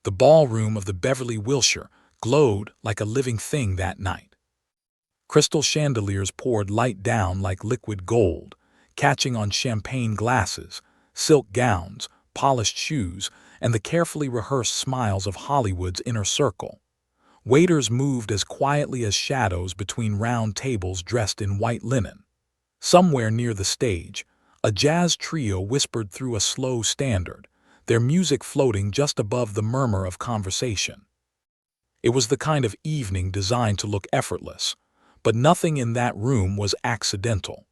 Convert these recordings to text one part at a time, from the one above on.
The ballroom of the Beverly Wilshire glowed like a living thing that night. Crystal chandeliers poured light down like liquid gold, catching on champagne glasses, silk gowns, polished shoes, and the carefully rehearsed smiles of Hollywood's inner circle. Waiters moved as quietly as shadows between round tables dressed in white linen. Somewhere near the stage, a jazz trio whispered through a slow standard, their music floating just above the murmur of conversation. It was the kind of evening designed to look effortless, but nothing in that room was accidental.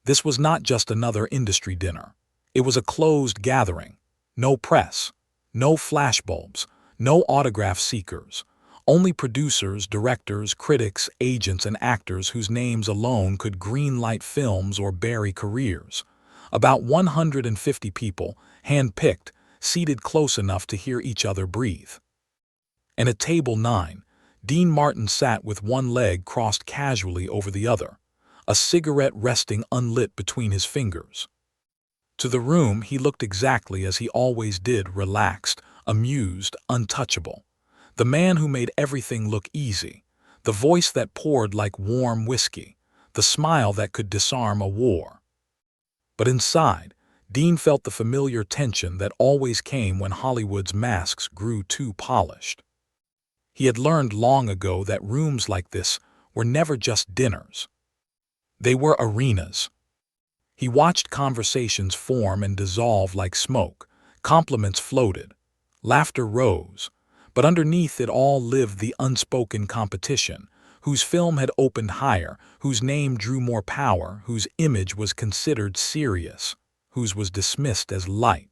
This was not just another industry dinner. It was a closed gathering. No press, no flashbulbs, no autograph seekers. Only producers, directors, critics, agents, and actors whose names alone could greenlight films or bury careers. About 150 people, hand-picked, seated close enough to hear each other breathe. And at table 9, Dean Martin sat with one leg crossed casually over the other, a cigarette resting unlit between his fingers. To the room he looked exactly as he always did, relaxed, amused, untouchable. The man who made everything look easy, the voice that poured like warm whiskey, the smile that could disarm a war. But inside, Dean felt the familiar tension that always came when Hollywood's masks grew too polished. He had learned long ago that rooms like this were never just dinners. They were arenas. He watched conversations form and dissolve like smoke, compliments floated, laughter rose, but underneath it all lived the unspoken competition, whose film had opened higher, whose name drew more power, whose image was considered serious, whose was dismissed as light.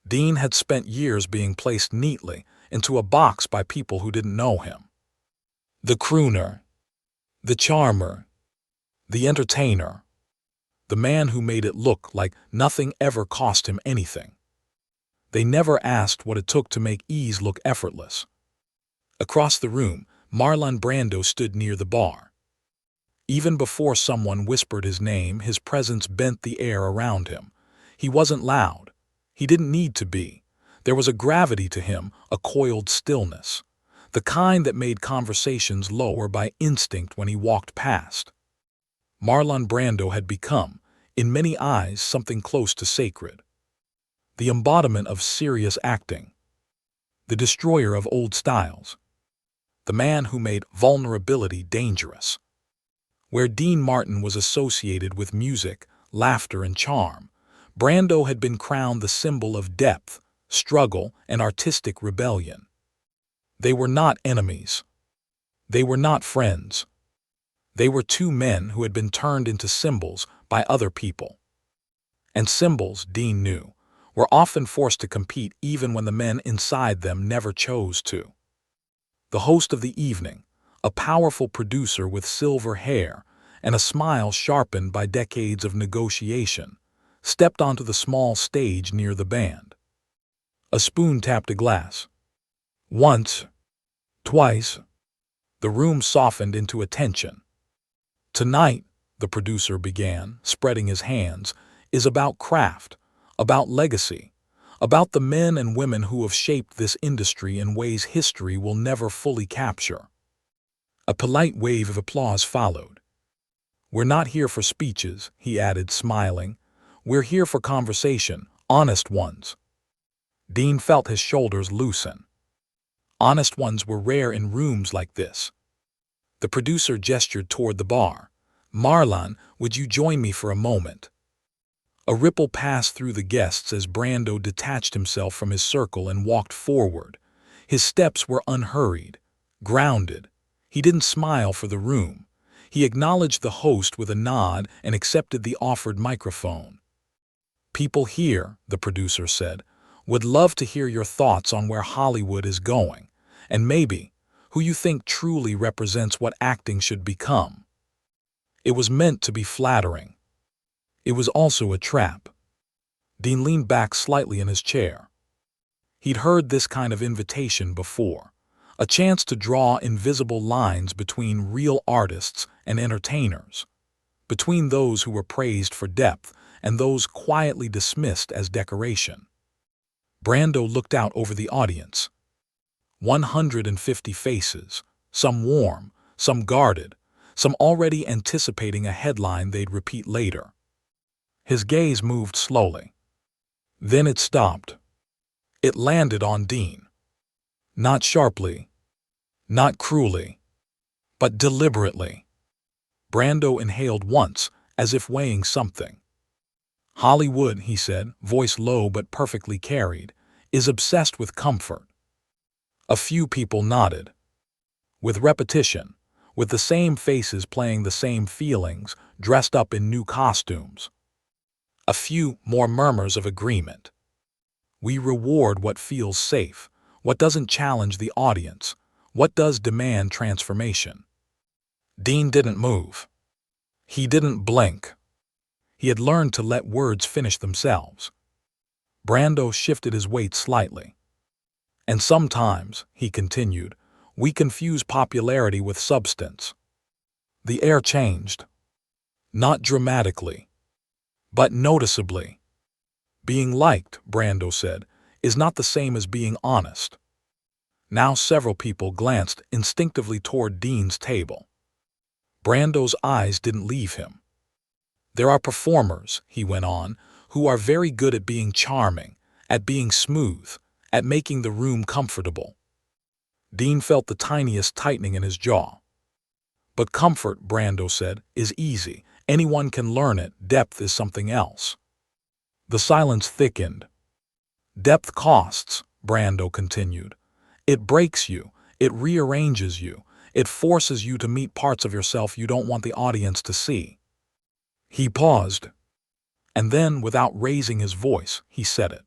Dean had spent years being placed neatly into a box by people who didn't know him. The crooner, the charmer, the entertainer, the man who made it look like nothing ever cost him anything. They never asked what it took to make ease look effortless. Across the room, Marlon Brando stood near the bar. Even before someone whispered his name, his presence bent the air around him. He wasn't loud. He didn't need to be. There was a gravity to him, a coiled stillness, the kind that made conversations lower by instinct when he walked past. Marlon Brando had become, in many eyes, something close to sacred. The embodiment of serious acting, the destroyer of old styles, the man who made vulnerability dangerous. Where Dean Martin was associated with music, laughter, and charm, Brando had been crowned the symbol of depth, struggle, and artistic rebellion. They were not enemies. They were not friends. They were two men who had been turned into symbols by other people. And symbols, Dean knew, were often forced to compete even when the men inside them never chose to. The host of the evening, a powerful producer with silver hair and a smile sharpened by decades of negotiation, stepped onto the small stage near the band. A spoon tapped a glass. Once, twice, the room softened into attention. Tonight, the producer began, spreading his hands, is about craft, about legacy, about the men and women who have shaped this industry in ways history will never fully capture. A polite wave of applause followed. We're not here for speeches, he added, smiling. We're here for conversation, honest ones. Dean felt his shoulders loosen. Honest ones were rare in rooms like this. The producer gestured toward the bar. Marlon, would you join me for a moment? A ripple passed through the guests as Brando detached himself from his circle and walked forward. His steps were unhurried, grounded. He didn't smile for the room. He acknowledged the host with a nod and accepted the offered microphone. People here, the producer said, would love to hear your thoughts on where Hollywood is going, and maybe who you think truly represents what acting should become. It was meant to be flattering. It was also a trap. Dean leaned back slightly in his chair. He'd heard this kind of invitation before, a chance to draw invisible lines between real artists and entertainers, between those who were praised for depth and those quietly dismissed as decoration. Brando looked out over the audience. 150 faces, some warm, some guarded, some already anticipating a headline they'd repeat later. His gaze moved slowly. Then it stopped. It landed on Dean. Not sharply, not cruelly, but deliberately. Brando inhaled once, as if weighing something. Hollywood, he said, voice low but perfectly carried, is obsessed with comfort. A few people nodded. With repetition, with the same faces playing the same feelings, dressed up in new costumes. A few more murmurs of agreement. We reward what feels safe, what doesn't challenge the audience, what does demand transformation. Dean didn't move. He didn't blink. He had learned to let words finish themselves. Brando shifted his weight slightly. And sometimes, he continued, we confuse popularity with substance. The air changed. Not dramatically, but noticeably. Being liked, Brando said, is not the same as being honest. Now several people glanced instinctively toward Dean's table. Brando's eyes didn't leave him. There are performers, he went on, who are very good at being charming, at being smooth, at making the room comfortable. Dean felt the tiniest tightening in his jaw. But comfort, Brando said, is easy. Anyone can learn it. Depth is something else. The silence thickened. Depth costs, Brando continued. It breaks you. It rearranges you. It forces you to meet parts of yourself you don't want the audience to see. He paused. And then, without raising his voice, he said it.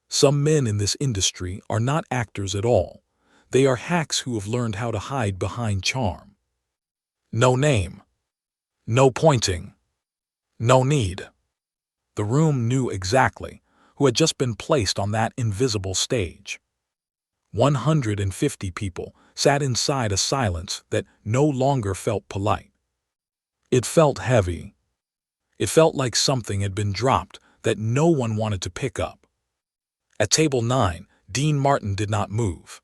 Some men in this industry are not actors at all. They are hacks who have learned how to hide behind charm. No name. No pointing. No need. The room knew exactly who had just been placed on that invisible stage. 150 people sat inside a silence that no longer felt polite. It felt heavy. It felt like something had been dropped that no one wanted to pick up. At table 9, Dean Martin did not move.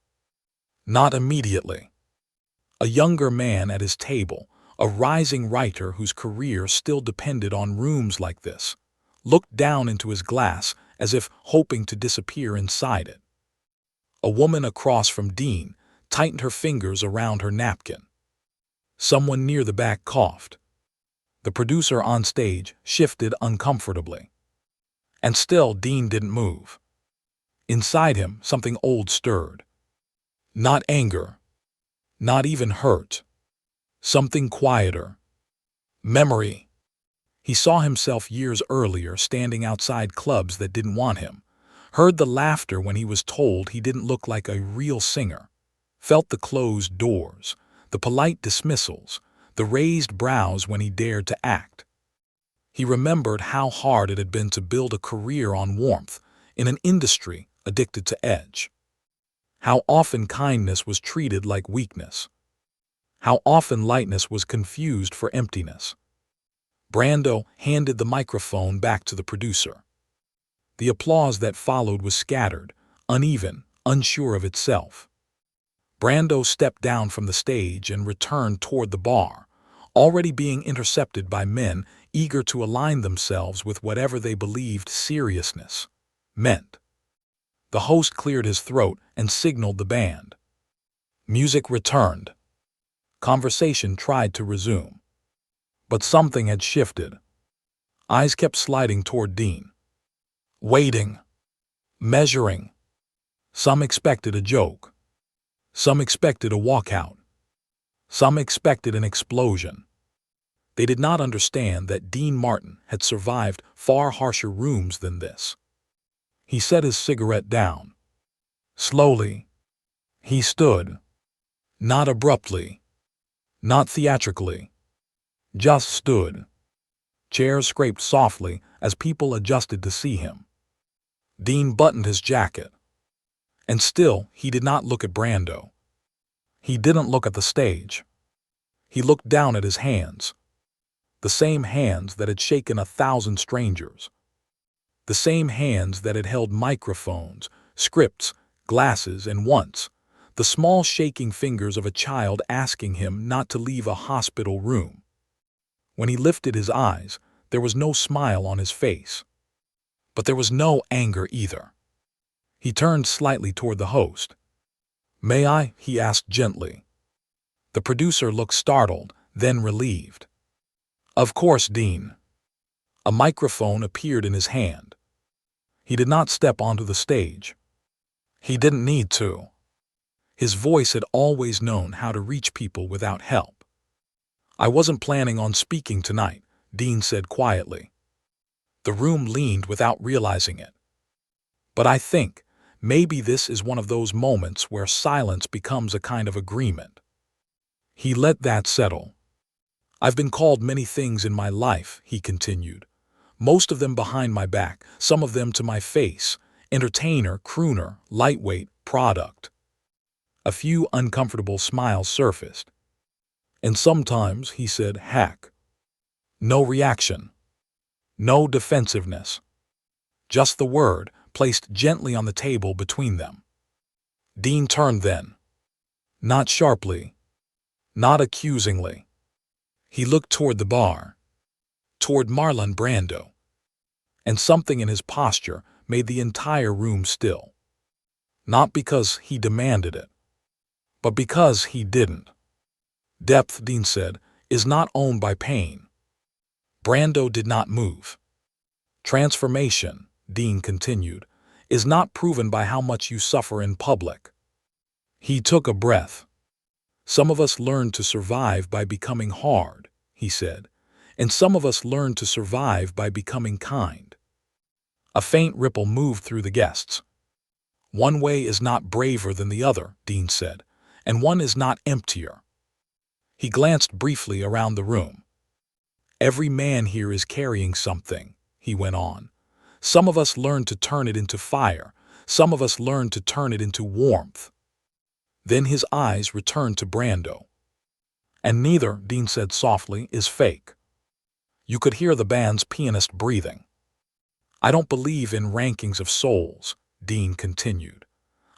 Not immediately. A younger man at his table, a rising writer whose career still depended on rooms like this, looked down into his glass as if hoping to disappear inside it. A woman across from Dean tightened her fingers around her napkin. Someone near the back coughed. The producer on stage shifted uncomfortably. And still Dean didn't move. Inside him, something old stirred. Not anger. Not even hurt. Something quieter. Memory. He saw himself years earlier standing outside clubs that didn't want him, heard the laughter when he was told he didn't look like a real singer, felt the closed doors, the polite dismissals, the raised brows when he dared to act. He remembered how hard it had been to build a career on warmth in an industry addicted to edge. How often kindness was treated like weakness. How often lightness was confused for emptiness. Brando handed the microphone back to the producer. The applause that followed was scattered, uneven, unsure of itself. Brando stepped down from the stage and returned toward the bar, already being intercepted by men eager to align themselves with whatever they believed seriousness meant. The host cleared his throat and signaled the band. Music returned. Conversation tried to resume. But something had shifted. Eyes kept sliding toward Dean. Waiting. Measuring. Some expected a joke. Some expected a walkout. Some expected an explosion. They did not understand that Dean Martin had survived far harsher rooms than this. He set his cigarette down. Slowly, he stood. Not abruptly. Not theatrically. Just stood. Chairs scraped softly as people adjusted to see him. Dean buttoned his jacket. And still, he did not look at Brando. He didn't look at the stage. He looked down at his hands. The same hands that had shaken 1,000 strangers. The same hands that had held microphones, scripts, glasses, and once, the small shaking fingers of a child asking him not to leave a hospital room. When he lifted his eyes, there was no smile on his face. But there was no anger either. He turned slightly toward the host. "May I?" he asked gently. The producer looked startled, then relieved. "Of course, Dean." A microphone appeared in his hand. He did not step onto the stage. He didn't need to. His voice had always known how to reach people without help. "I wasn't planning on speaking tonight," Dean said quietly. The room leaned without realizing it. "But I think maybe this is one of those moments where silence becomes a kind of agreement." He let that settle. "I've been called many things in my life," he continued. "Most of them behind my back, some of them to my face. Entertainer, crooner, lightweight, product." A few uncomfortable smiles surfaced. "And sometimes," he said, "hack." No reaction. No defensiveness. Just the word, placed gently on the table between them. Dean turned then. Not sharply. Not accusingly. He looked toward the bar. Toward Marlon Brando. And something in his posture made the entire room still. Not because he demanded it, but because he didn't. "Depth," Dean said, "is not owned by pain." Brando did not move. "Transformation," Dean continued, "is not proven by how much you suffer in public." He took a breath. "Some of us learn to survive by becoming hard," he said, "and some of us learn to survive by becoming kind." A faint ripple moved through the guests. "One way is not braver than the other," Dean said, "and one is not emptier." He glanced briefly around the room. "Every man here is carrying something," he went on. "Some of us learn to turn it into fire. Some of us learn to turn it into warmth." Then his eyes returned to Brando. "And neither," Dean said softly, "is fake." You could hear the band's pianist breathing. "I don't believe in rankings of souls," Dean continued.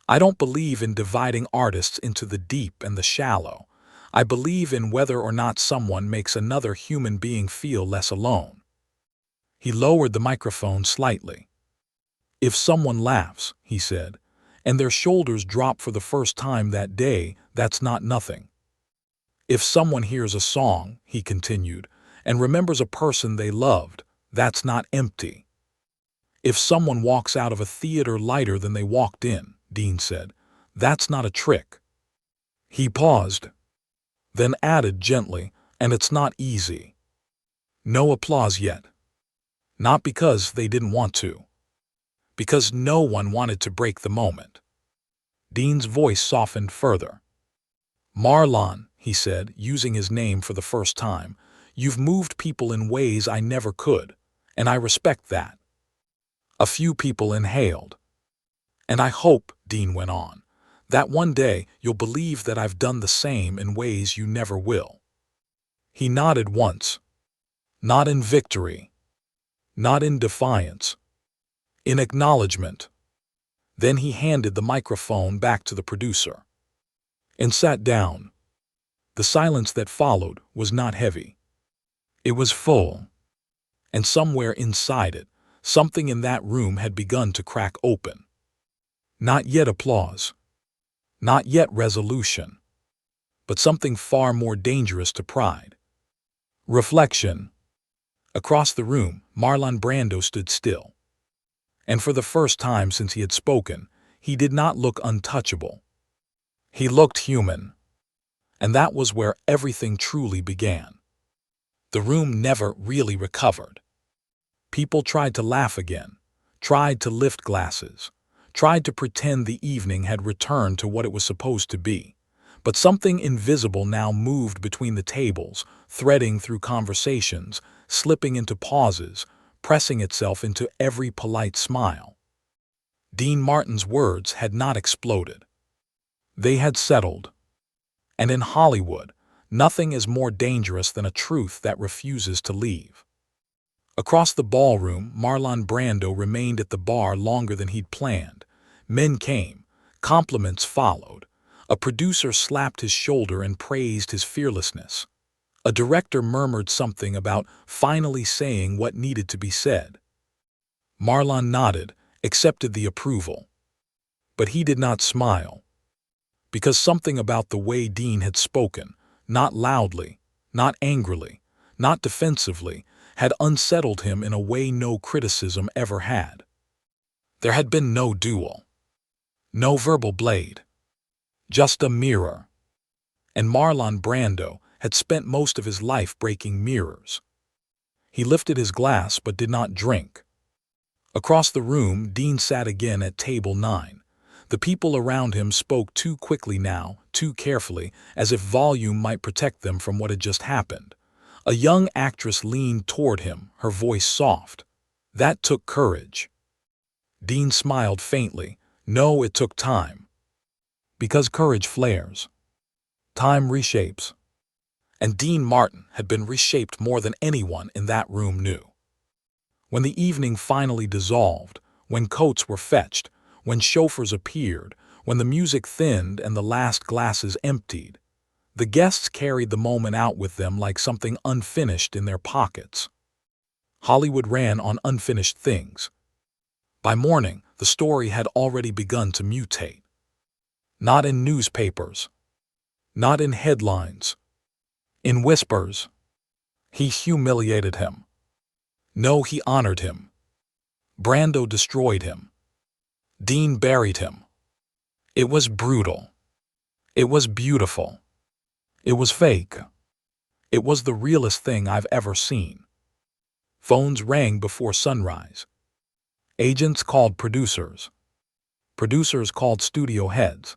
"I don't believe in dividing artists into the deep and the shallow. I believe in whether or not someone makes another human being feel less alone." He lowered the microphone slightly. "If someone laughs," he said, "and their shoulders drop for the first time that day, that's not nothing. If someone hears a song," he continued, "and remembers a person they loved, that's not empty. If someone walks out of a theater lighter than they walked in," Dean said, "that's not a trick." He paused, then added gently, "and it's not easy." No applause yet. Not because they didn't want to. Because no one wanted to break the moment. Dean's voice softened further. "Marlon," he said, using his name for the first time, "you've moved people in ways I never could, and I respect that." A few people inhaled. "And I hope," Dean went on, "that one day you'll believe that I've done the same in ways you never will." He nodded once. Not in victory. Not in defiance. In acknowledgement. Then he handed the microphone back to the producer. And sat down. The silence that followed was not heavy. It was full. And somewhere inside it, something in that room had begun to crack open. Not yet applause. Not yet resolution. But something far more dangerous to pride. Reflection. Across the room, Marlon Brando stood still. And for the first time since he had spoken, he did not look untouchable. He looked human. And that was where everything truly began. The room never really recovered. People tried to laugh again, tried to lift glasses, tried to pretend the evening had returned to what it was supposed to be. But something invisible now moved between the tables, threading through conversations, slipping into pauses, pressing itself into every polite smile. Dean Martin's words had not exploded. They had settled. And in Hollywood, nothing is more dangerous than a truth that refuses to leave. Across the ballroom, Marlon Brando remained at the bar longer than he'd planned. Men came. Compliments followed. A producer slapped his shoulder and praised his fearlessness. A director murmured something about finally saying what needed to be said. Marlon nodded, accepted the approval. But he did not smile. Because something about the way Dean had spoken, not loudly, not angrily, not defensively, had unsettled him in a way no criticism ever had. There had been no duel. No verbal blade. Just a mirror. And Marlon Brando had spent most of his life breaking mirrors. He lifted his glass but did not drink. Across the room, Dean sat again at table 9. The people around him spoke too quickly now, too carefully, as if volume might protect them from what had just happened. A young actress leaned toward him, her voice soft. That took courage. Dean smiled faintly. No, it took time. Because courage flares. Time reshapes. And Dean Martin had been reshaped more than anyone in that room knew. When the evening finally dissolved, when coats were fetched, when chauffeurs appeared, when the music thinned and the last glasses emptied, the guests carried the moment out with them like something unfinished in their pockets. Hollywood ran on unfinished things. By morning, the story had already begun to mutate. Not in newspapers. Not in headlines. In whispers. He humiliated him. No, he honored him. Brando destroyed him. Dean buried him. It was brutal. It was beautiful. It was fake. It was the realest thing I've ever seen. Phones rang before sunrise. Agents called producers. Producers called studio heads.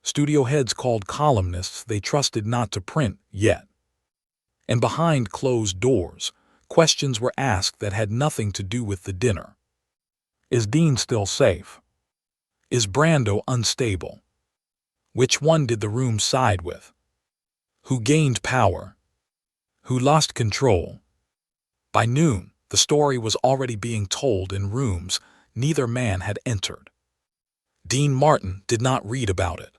Studio heads called columnists they trusted not to print yet. And behind closed doors, questions were asked that had nothing to do with the dinner. Is Dean still safe? Is Brando unstable? Which one did the room side with? Who gained power? Who lost control? By noon, the story was already being told in rooms neither man had entered. Dean Martin did not read about it.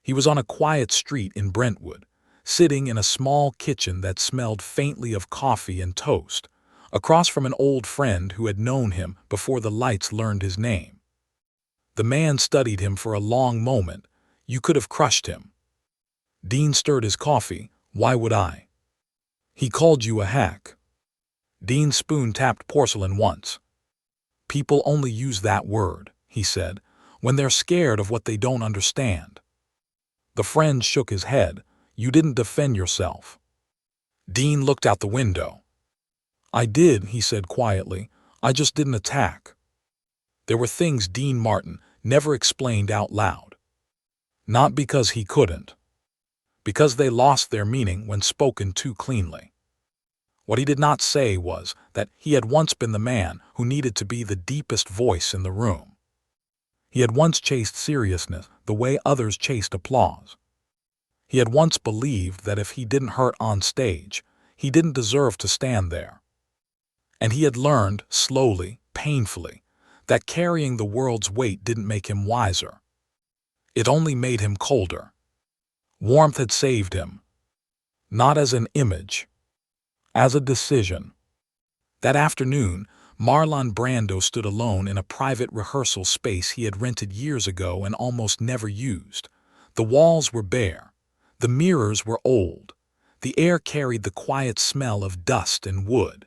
He was on a quiet street in Brentwood, sitting in a small kitchen that smelled faintly of coffee and toast, across from an old friend who had known him before the lights learned his name. The man studied him for a long moment. You could have crushed him. Dean stirred his coffee. Why would I? He called you a hack. Dean's spoon tapped porcelain once. People only use that word, he said, when they're scared of what they don't understand. The friend shook his head. You didn't defend yourself. Dean looked out the window. I did, he said quietly. I just didn't attack. There were things Dean Martin never explained out loud. Not because he couldn't. Because they lost their meaning when spoken too cleanly. What he did not say was that he had once been the man who needed to be the deepest voice in the room. He had once chased seriousness the way others chased applause. He had once believed that if he didn't hurt on stage, he didn't deserve to stand there. And he had learned, slowly, painfully, that carrying the world's weight didn't make him wiser. It only made him colder. Warmth had saved him. Not as an image. As a decision. That afternoon, Marlon Brando stood alone in a private rehearsal space he had rented years ago and almost never used. The walls were bare. The mirrors were old. The air carried the quiet smell of dust and wood.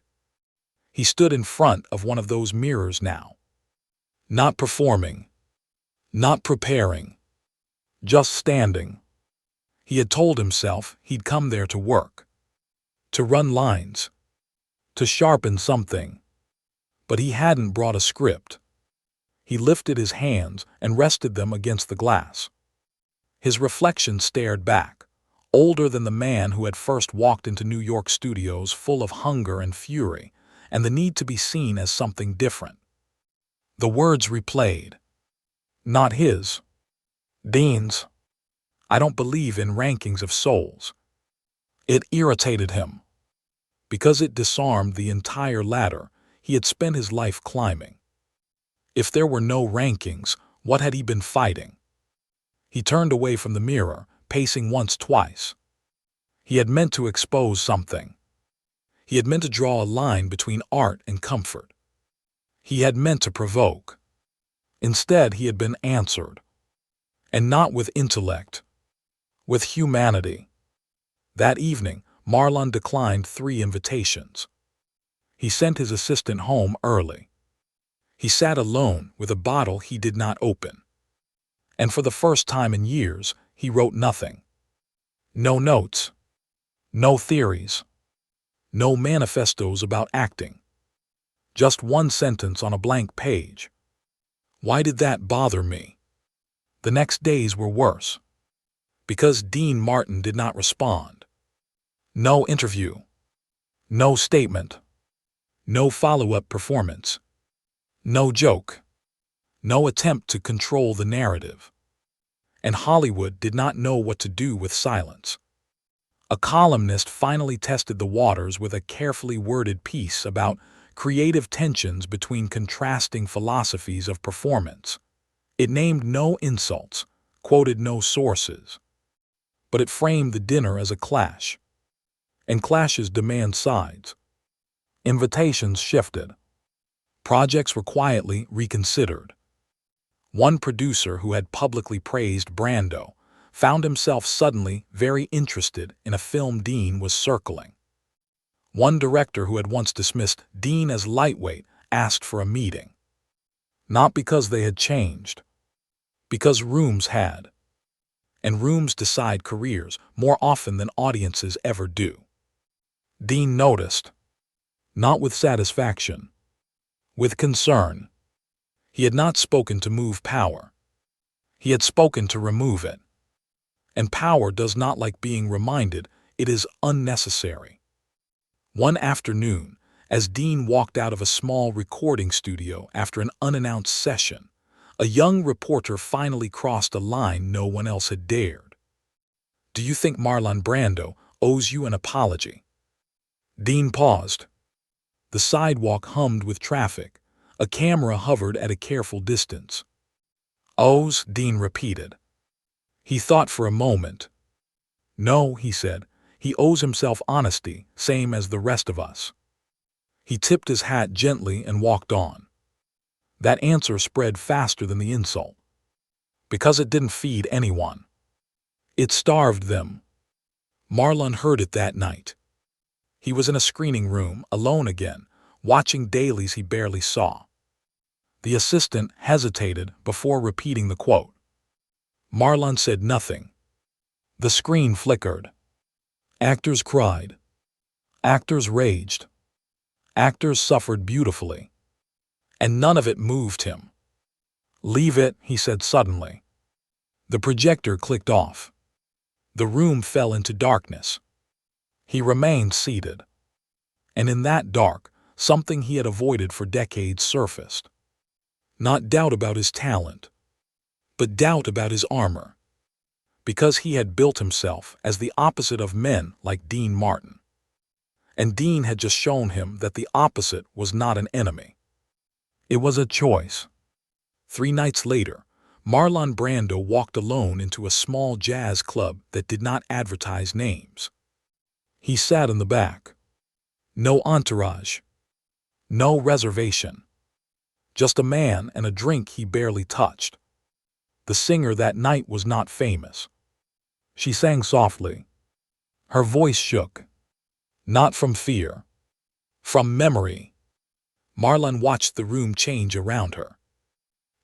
He stood in front of one of those mirrors now. Not performing. Not preparing. Just standing. He had told himself he'd come there to work. To run lines. To sharpen something. But he hadn't brought a script. He lifted his hands and rested them against the glass. His reflection stared back, older than the man who had first walked into New York studios full of hunger and fury, and the need to be seen as something different. The words replayed. Not his. Dean's. I don't believe in rankings of souls. It irritated him. because it disarmed the entire ladder he had spent his life climbing. If there were no rankings, what had he been fighting? He turned away from the mirror, pacing once, twice. He had meant to expose something. He had meant to draw a line between art and comfort. He had meant to provoke. Instead, he had been answered. And not with intellect, with humanity. That evening, Marlon declined 3 invitations. He sent his assistant home early. He sat alone with a bottle he did not open. And for the first time in years, he wrote nothing. No notes. No theories. No manifestos about acting. Just one sentence on a blank page. Why did that bother me? The next days were worse. Because Dean Martin did not respond. No interview. No statement. No follow-up performance. No joke. No attempt to control the narrative. And Hollywood did not know what to do with silence. A columnist finally tested the waters with a carefully worded piece about creative tensions between contrasting philosophies of performance. It named no insults, quoted no sources. But it framed the dinner as a clash. And clashes demand sides. Invitations shifted. Projects were quietly reconsidered. One producer who had publicly praised Brando found himself suddenly very interested in a film Dean was circling. One director who had once dismissed Dean as lightweight asked for a meeting. Not because they had changed, because rooms had. And rooms decide careers more often than audiences ever do. Dean noticed, not with satisfaction, with concern. He had not spoken to move power. He had spoken to remove it. And power does not like being reminded it is unnecessary. One afternoon, as Dean walked out of a small recording studio after an unannounced session, a young reporter finally crossed a line no one else had dared. "Do you think Marlon Brando owes you an apology?" Dean paused. The sidewalk hummed with traffic. A camera hovered at a careful distance. "Owes," Dean repeated. He thought for a moment. "No," he said, "he owes himself honesty, same as the rest of us." He tipped his hat gently and walked on. That answer spread faster than the insult. Because it didn't feed anyone. It starved them. Marlon heard it that night. He was in a screening room, alone again, watching dailies he barely saw. The assistant hesitated before repeating the quote. Marlon said nothing. The screen flickered. Actors cried. Actors raged. Actors suffered beautifully. And none of it moved him. "Leave it," he said suddenly. The projector clicked off. The room fell into darkness. He remained seated. And in that dark, something he had avoided for decades surfaced. Not doubt about his talent, but doubt about his armor. Because he had built himself as the opposite of men like Dean Martin. And Dean had just shown him that the opposite was not an enemy. It was a choice. 3 nights later, Marlon Brando walked alone into a small jazz club that did not advertise names. He sat in the back. No entourage. No reservation. Just a man and a drink he barely touched. The singer that night was not famous. She sang softly. Her voice shook. Not from fear. From memory. Marlon watched the room change around her.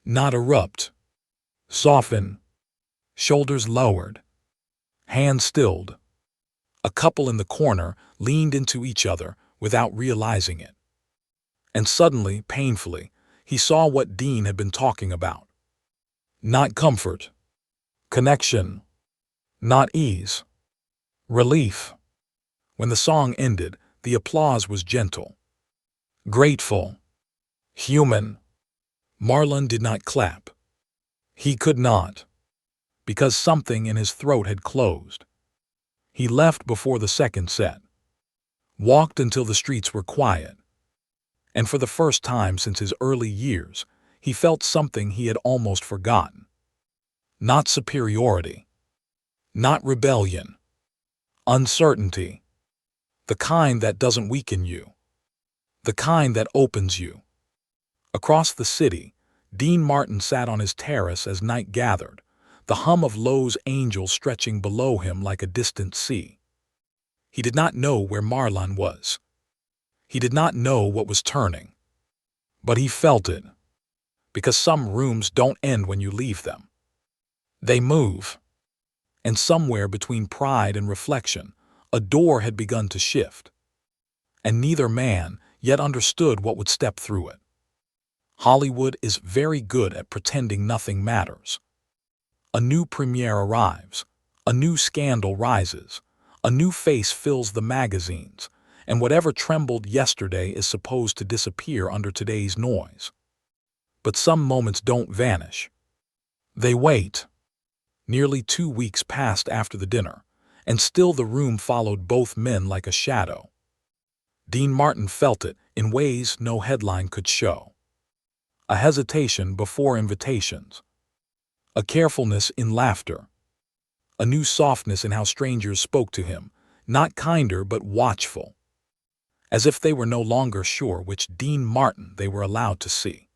Not erupt. Soften. Shoulders lowered. Hands stilled. A couple in the corner leaned into each other without realizing it. And suddenly, painfully, he saw what Dean had been talking about. Not comfort. Connection. Not ease. Relief. When the song ended, the applause was gentle. Grateful. Human. Marlon did not clap. He could not. Because something in his throat had closed. He left before the second set. walked until the streets were quiet, and for the first time since his early years, he felt something he had almost forgotten. Not superiority, not rebellion, uncertainty, the kind that doesn't weaken you, the kind that opens you. Across the city, Dean Martin sat on his terrace as night gathered, the hum of Lowe's angels stretching below him like a distant sea. He did not know where Marlon was. He did not know what was turning. But he felt it, because some rooms don't end when you leave them. They move. And somewhere between pride and reflection, a door had begun to shift. And neither man yet understood what would step through it. Hollywood is very good at pretending nothing matters. A new premiere arrives, a new scandal rises, a new face fills the magazines, and whatever trembled yesterday is supposed to disappear under today's noise. But some moments don't vanish. They wait. Nearly 2 weeks passed after the dinner, and still the room followed both men like a shadow. Dean Martin felt it in ways no headline could show. A hesitation before invitations, a carefulness in laughter, a new softness in how strangers spoke to him, not kinder but watchful, as if they were no longer sure which Dean Martin they were allowed to see.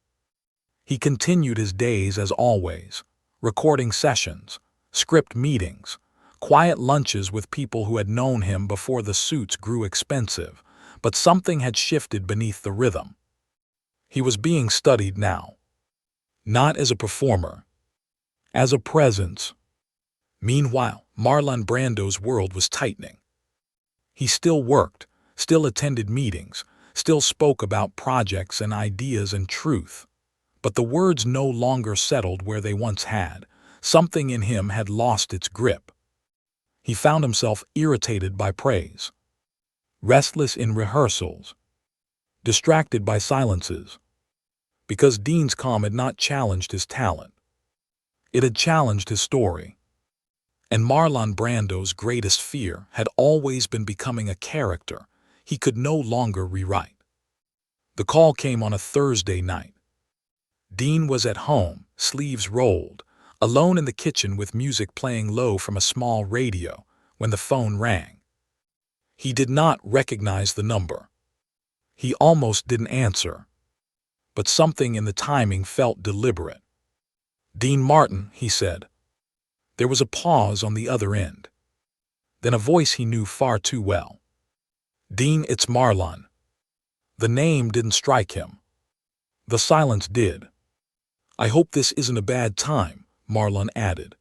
He continued his days as always, recording sessions, script meetings, quiet lunches with people who had known him before the suits grew expensive, but something had shifted beneath the rhythm. He was being studied now, not as a performer, as a presence. Meanwhile, Marlon Brando's world was tightening. He still worked, still attended meetings, still spoke about projects and ideas and truth. But the words no longer settled where they once had. Something in him had lost its grip. He found himself irritated by praise, restless in rehearsals, distracted by silences, because Dean's calm had not challenged his talent. It had challenged his story. And Marlon Brando's greatest fear had always been becoming a character he could no longer rewrite. The call came on a Thursday night. Dean was at home, sleeves rolled, alone in the kitchen with music playing low from a small radio, when the phone rang. He did not recognize the number. He almost didn't answer. But something in the timing felt deliberate. "Dean Martin," he said. There was a pause on the other end. Then a voice he knew far too well. "Dean, it's Marlon." The name didn't strike him. The silence did. "I hope this isn't a bad time," Marlon added.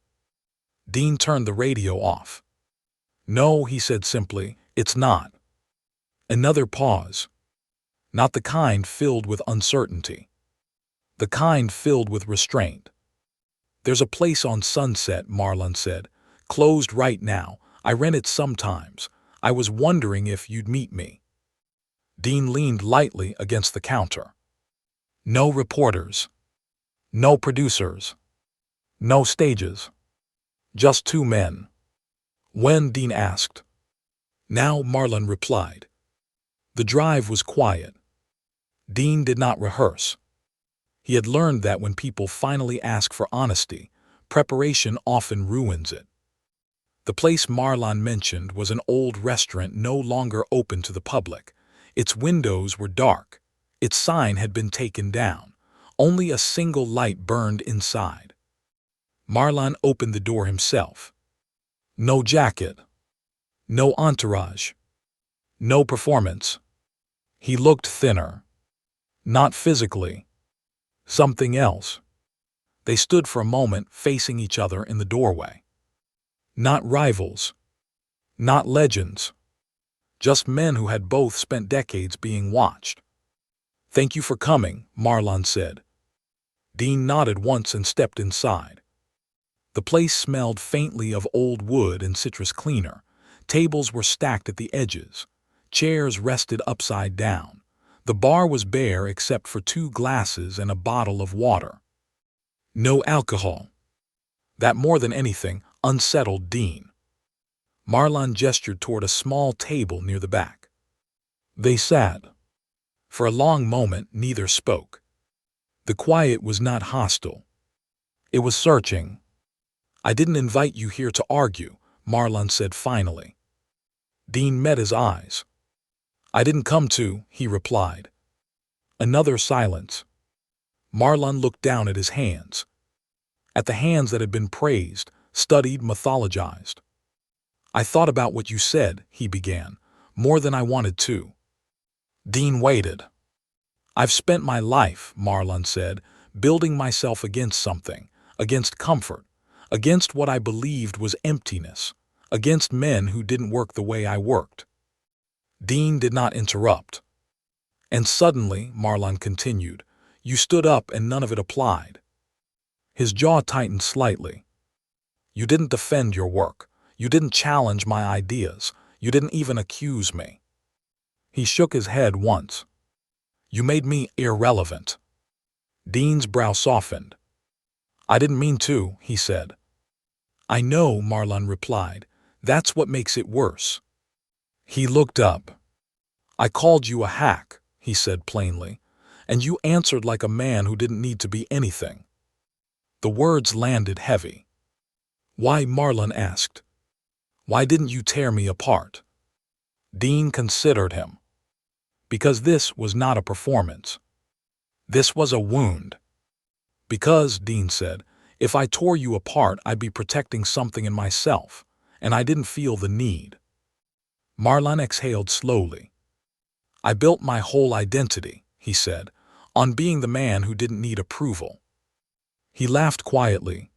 Dean turned the radio off. "No," he said simply, "it's not." Another pause. Not the kind filled with uncertainty. The kind filled with restraint. "There's a place on Sunset," Marlon said. "Closed right now. I rent it sometimes. I was wondering if you'd meet me." Dean leaned lightly against the counter. No reporters. No producers. No stages. Just two men. "When?" Dean asked. "Now," Marlon replied. The drive was quiet. Dean did not rehearse. He had learned that when people finally ask for honesty, preparation often ruins it. The place Marlon mentioned was an old restaurant no longer open to the public. Its windows were dark. Its sign had been taken down. Only a single light burned inside. Marlon opened the door himself. No jacket. No entourage. No performance. He looked thinner. Not physically. Something else. They stood for a moment facing each other in the doorway. Not rivals. Not legends. Just men who had both spent decades being watched. "Thank you for coming," Marlon said. Dean nodded once and stepped inside. The place smelled faintly of old wood and citrus cleaner. Tables were stacked at the edges. Chairs rested upside down. The bar was bare except for 2 glasses and a bottle of water. No alcohol. That more than anything unsettled Dean. Marlon gestured toward a small table near the back. They sat. For a long moment, neither spoke. The quiet was not hostile. It was searching. "I didn't invite you here to argue," Marlon said finally. Dean met his eyes. "I didn't come to," he replied. Another silence. Marlon looked down at his hands. At the hands that had been praised, studied, mythologized. "I thought about what you said," he began, "more than I wanted to." Dean waited. "I've spent my life," Marlon said, "building myself against something, against comfort, against what I believed was emptiness, against men who didn't work the way I worked." Dean did not interrupt. "And suddenly," Marlon continued, "you stood up and none of it applied." His jaw tightened slightly. "You didn't defend your work. You didn't challenge my ideas. You didn't even accuse me." He shook his head once. "You made me irrelevant." Dean's brow softened. "I didn't mean to," he said. "I know," Marlon replied. "That's what makes it worse." He looked up. "I called you a hack," he said plainly, "and you answered like a man who didn't need to be anything." The words landed heavy. "Why?" Marlon asked. "Why didn't you tear me apart?" Dean considered him. "Because this was not a performance. This was a wound." "Because," Dean said, "if I tore you apart, I'd be protecting something in myself, and I didn't feel the need." Marlon exhaled slowly. "I built my whole identity," he said, "on being the man who didn't need approval." He laughed quietly.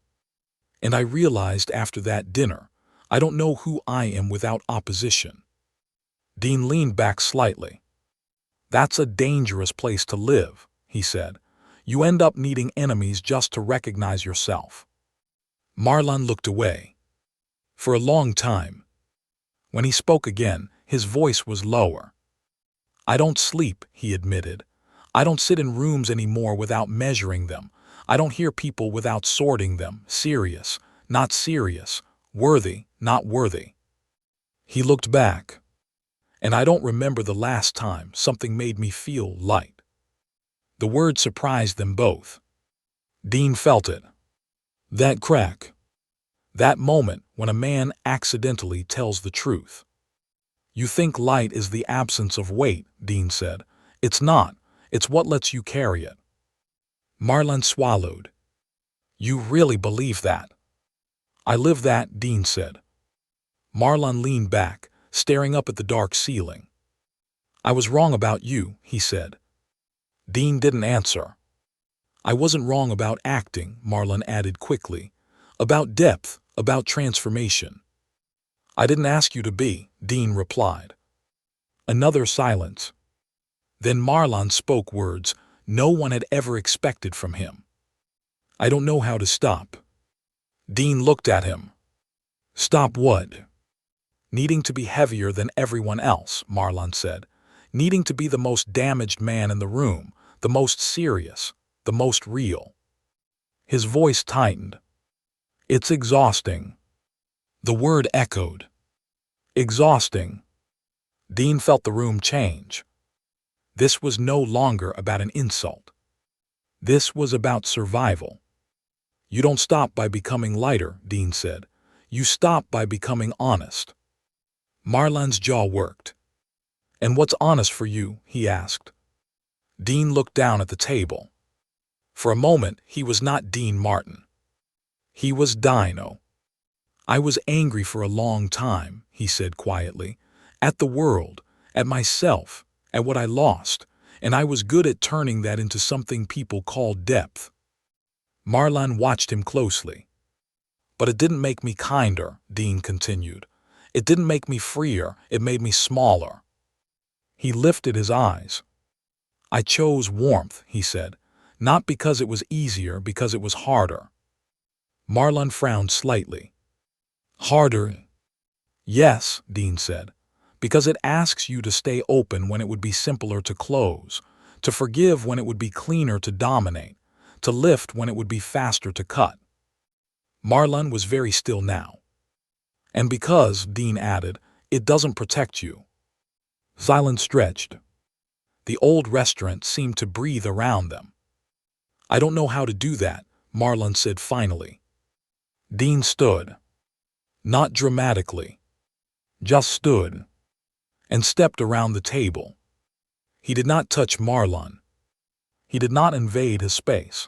"And I realized after that dinner, I don't know who I am without opposition." Dean leaned back slightly. "That's a dangerous place to live," he said. "You end up needing enemies just to recognize yourself." Marlon looked away. For a long time. When he spoke again, his voice was lower. "I don't sleep," he admitted. "I don't sit in rooms anymore without measuring them. I don't hear people without sorting them. Serious, not serious. Worthy, not worthy." He looked back. "And I don't remember the last time something made me feel light." The word surprised them both. Dean felt it. That crack. That moment when a man accidentally tells the truth. "You think light is the absence of weight," Dean said. "It's not. It's what lets you carry it." Marlon swallowed. "You really believe that?" "I live that," Dean said. Marlon leaned back, staring up at the dark ceiling. "I was wrong about you," he said. Dean didn't answer. "I wasn't wrong about acting," Marlon added quickly. "About depth, about transformation." "I didn't ask you to be," Dean replied. Another silence. Then Marlon spoke words no one had ever expected from him. "I don't know how to stop." Dean looked at him. "Stop what?" "Needing to be heavier than everyone else," Marlon said. "Needing to be the most damaged man in the room, the most serious, the most real." His voice tightened. "It's exhausting." The word echoed. Exhausting. Dean felt the room change. This was no longer about an insult. This was about survival. "You don't stop by becoming lighter," Dean said. "You stop by becoming honest." Marlon's jaw worked. "And what's honest for you?" he asked. Dean looked down at the table. For a moment, he was not Dean Martin. He was Dino. "I was angry for a long time," he said quietly, "at the world, at myself, at what I lost, and I was good at turning that into something people called depth." Marlon watched him closely. "But it didn't make me kinder," Dean continued. "It didn't make me freer, it made me smaller." He lifted his eyes. "I chose warmth," he said, "not because it was easier, because it was harder." Marlon frowned slightly. "Harder?" "Yes," Dean said, "because it asks you to stay open when it would be simpler to close, to forgive when it would be cleaner to dominate, to lift when it would be faster to cut." Marlon was very still now. "And because," Dean added, "it doesn't protect you." Silence stretched. The old restaurant seemed to breathe around them. "I don't know how to do that," Marlon said finally. Dean stood. Not dramatically. Just stood. And stepped around the table. He did not touch Marlon. He did not invade his space.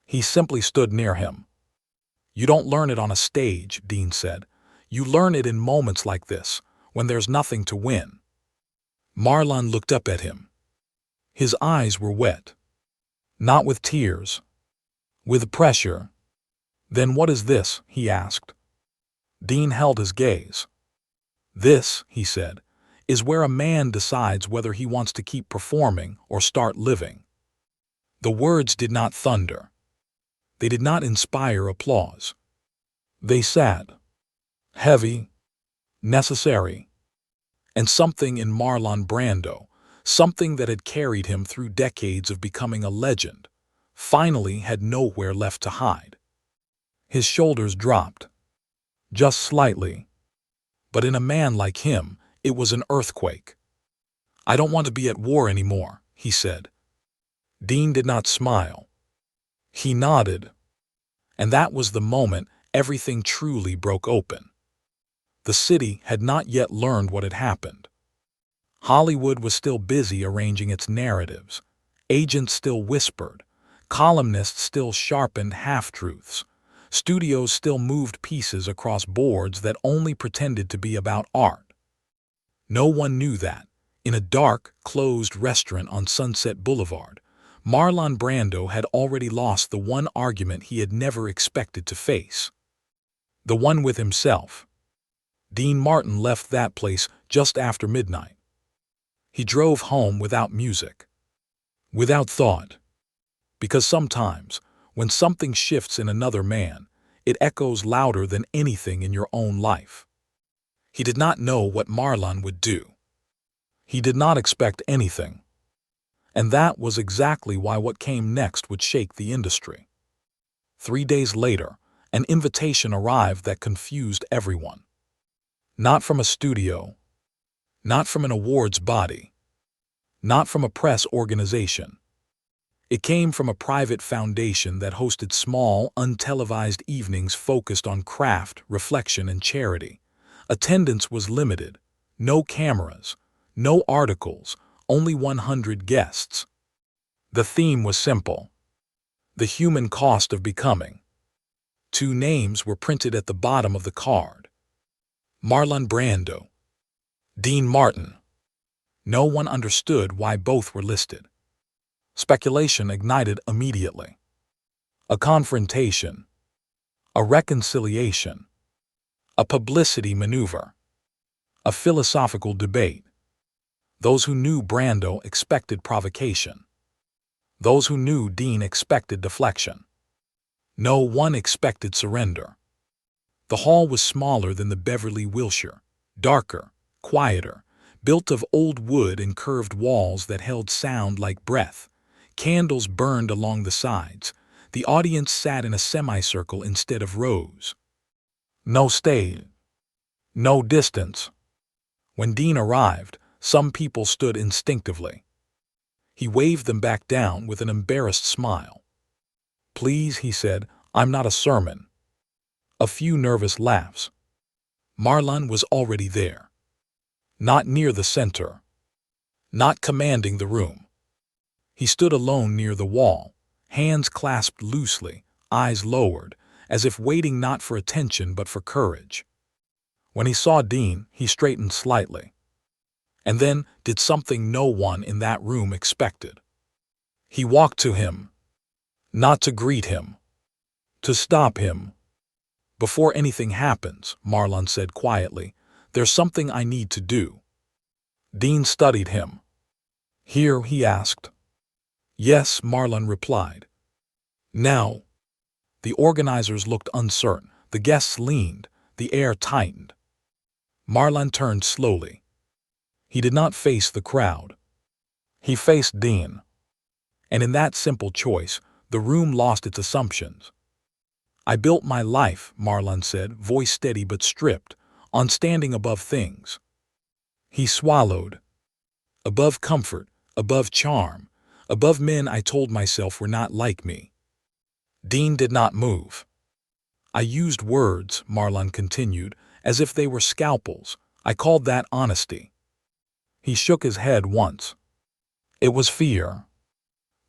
He simply stood near him. "You don't learn it on a stage," Dean said. "You learn it in moments like this, when there's nothing to win." Marlon looked up at him. His eyes were wet. Not with tears. With pressure. "Then what is this?" he asked. Dean held his gaze. "This," he said, "is where a man decides whether he wants to keep performing or start living." The words did not thunder. They did not inspire applause. They sat. Heavy. Necessary. And something in Marlon Brando, something that had carried him through decades of becoming a legend, finally had nowhere left to hide. His shoulders dropped. Just slightly. But in a man like him, it was an earthquake. "I don't want to be at war anymore," he said. Dean did not smile. He nodded. And that was the moment everything truly broke open. The city had not yet learned what had happened. Hollywood was still busy arranging its narratives. Agents still whispered. Columnists still sharpened half-truths. Studios still moved pieces across boards that only pretended to be about art. No one knew that, in a dark, closed restaurant on Sunset Boulevard, Marlon Brando had already lost the one argument he had never expected to face. The one with himself. Dean Martin left that place just after midnight. He drove home without music. Without thought. Because sometimes, when something shifts in another man, it echoes louder than anything in your own life. He did not know what Marlon would do. He did not expect anything. And that was exactly why what came next would shake the industry. 3 days later, an invitation arrived that confused everyone. Not from a studio. Not from an awards body. Not from a press organization. It came from a private foundation that hosted small, untelevised evenings focused on craft, reflection, and charity. Attendance was limited. No cameras. No articles. Only 100 guests. The theme was simple. The human cost of becoming. 2 names were printed at the bottom of the card. Marlon Brando. Dean Martin. No one understood why both were listed. Speculation ignited immediately. A confrontation. A reconciliation. A publicity maneuver. A philosophical debate. Those who knew Brando expected provocation. Those who knew Dean expected deflection. No one expected surrender. The hall was smaller than the Beverly Wilshire, darker, quieter, built of old wood and curved walls that held sound like breath. Candles burned along the sides. The audience sat in a semicircle instead of rows. No stage. No distance. When Dean arrived, some people stood instinctively. He waved them back down with an embarrassed smile. "Please," he said, "I'm not a sermon." A few nervous laughs. Marlon was already there. Not near the center. Not commanding the room. He stood alone near the wall, hands clasped loosely, eyes lowered, as if waiting not for attention but for courage. When he saw Dean, he straightened slightly. And then did something no one in that room expected. He walked to him. Not to greet him. To stop him. "Before anything happens," Marlon said quietly, "there's something I need to do." Dean studied him. "Here?" he asked. "Yes," Marlon replied. "Now." The organizers looked uncertain. The guests leaned. The air tightened. Marlon turned slowly. He did not face the crowd. He faced Dean. And in that simple choice, the room lost its assumptions. "I built my life," Marlon said, voice steady but stripped, "on standing above things." He swallowed. Above comfort, above charm, above men I told myself were not like me. Dean did not move. I used words, Marlon continued, as if they were scalpels. I called that honesty. He shook his head once. It was fear.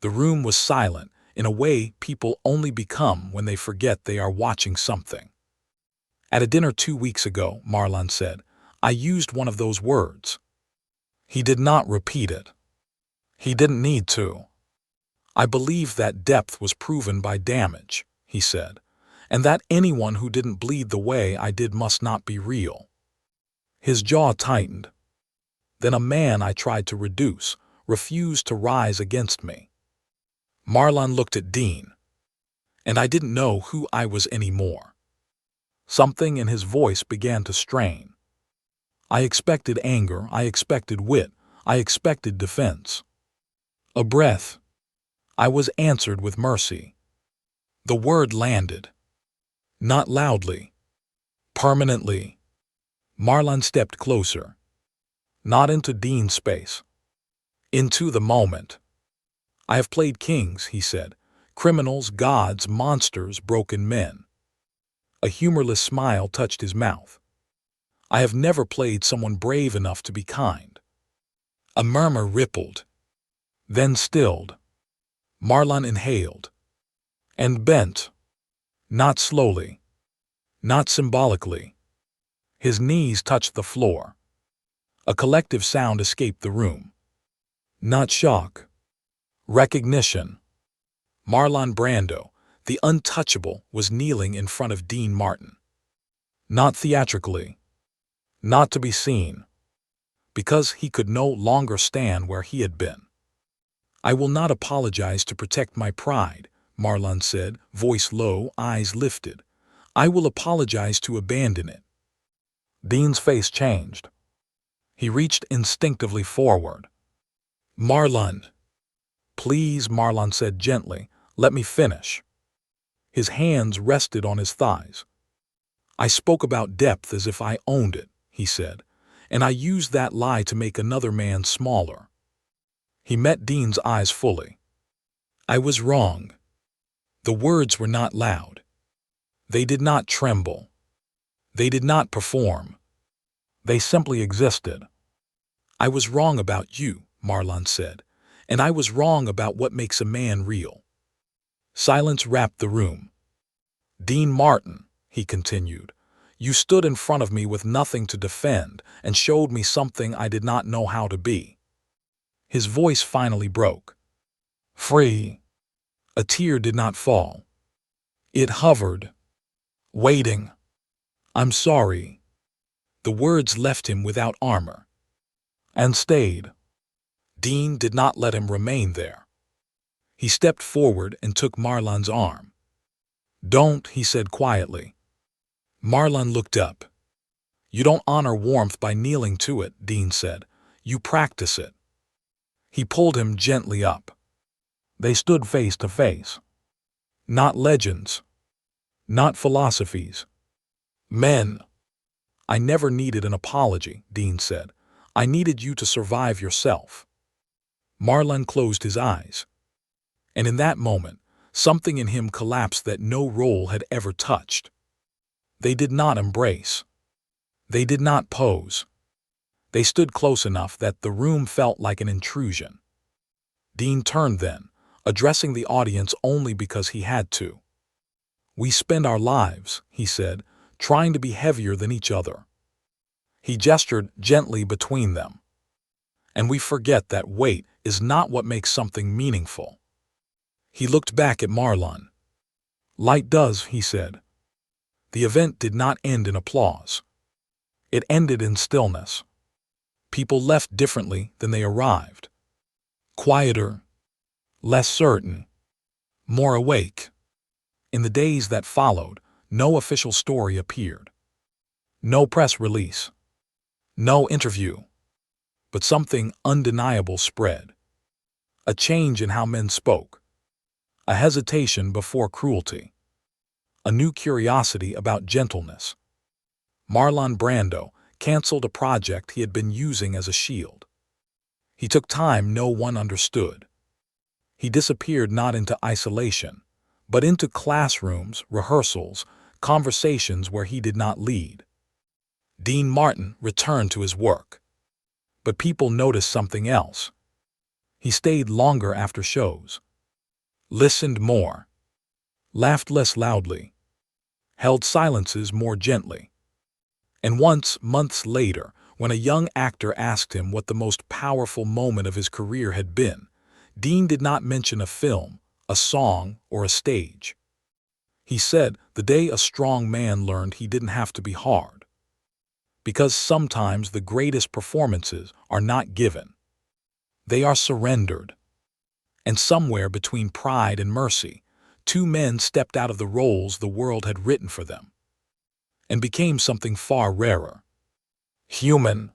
The room was silent, in a way people only become when they forget they are watching something. At a dinner 2 weeks ago, Marlon said, I used one of those words. He did not repeat it. He didn't need to. I believe that depth was proven by damage, he said, and that anyone who didn't bleed the way I did must not be real. His jaw tightened. Then a man I tried to reduce refused to rise against me. Marlon looked at Dean, and I didn't know who I was anymore. Something in his voice began to strain. I expected anger, I expected wit, I expected defense. A breath. I was answered with mercy. The word landed. Not loudly. Permanently. Marlon stepped closer. Not into Dean's space. Into the moment. I have played kings, he said. Criminals, gods, monsters, broken men. A humorless smile touched his mouth. I have never played someone brave enough to be kind. A murmur rippled. Then stilled. Marlon inhaled. And bent. Not slowly. Not symbolically. His knees touched the floor. A collective sound escaped the room. Not shock. Recognition. Marlon Brando, the untouchable, was kneeling in front of Dean Martin. Not theatrically. Not to be seen. Because he could no longer stand where he had been. I will not apologize to protect my pride, Marlon said, voice low, eyes lifted. I will apologize to abandon it. Dean's face changed. He reached instinctively forward. Marlon. Please, Marlon said gently, let me finish. His hands rested on his thighs. I spoke about depth as if I owned it, he said, and I used that lie to make another man smaller. He met Dean's eyes fully. I was wrong. The words were not loud. They did not tremble. They did not perform. They simply existed. I was wrong about you, Marlon said, and I was wrong about what makes a man real. Silence wrapped the room. Dean Martin, he continued, you stood in front of me with nothing to defend and showed me something I did not know how to be. His voice finally broke. Free. A tear did not fall. It hovered. Waiting. I'm sorry. The words left him without armor. And stayed. Dean did not let him remain there. He stepped forward and took Marlon's arm. Don't, he said quietly. Marlon looked up. You don't honor warmth by kneeling to it, Dean said. You practice it. He pulled him gently up. They stood face to face. Not legends. Not philosophies. Men. I never needed an apology, Dean said. I needed you to survive yourself. Marlon closed his eyes. And in that moment, something in him collapsed that no role had ever touched. They did not embrace. They did not pose. They stood close enough that the room felt like an intrusion. Dean turned then, addressing the audience only because he had to. We spend our lives, he said, trying to be heavier than each other. He gestured gently between them. And we forget that weight is not what makes something meaningful. He looked back at Marlon. Light does, he said. The event did not end in applause. It ended in stillness. People left differently than they arrived. Quieter, less certain, more awake. In the days that followed, no official story appeared. No press release. No interview. But something undeniable spread. A change in how men spoke. A hesitation before cruelty. A new curiosity about gentleness. Marlon Brando canceled a project he had been using as a shield. He took time no one understood. He disappeared not into isolation, but into classrooms, rehearsals, conversations where he did not lead. Dean Martin returned to his work. But people noticed something else. He stayed longer after shows, listened more, laughed less loudly, held silences more gently. And once, months later, when a young actor asked him what the most powerful moment of his career had been, Dean did not mention a film, a song, or a stage. He said, the day a strong man learned he didn't have to be hard. Because sometimes the greatest performances are not given. They are surrendered. And somewhere between pride and mercy, two men stepped out of the roles the world had written for them and became something far rarer. Human,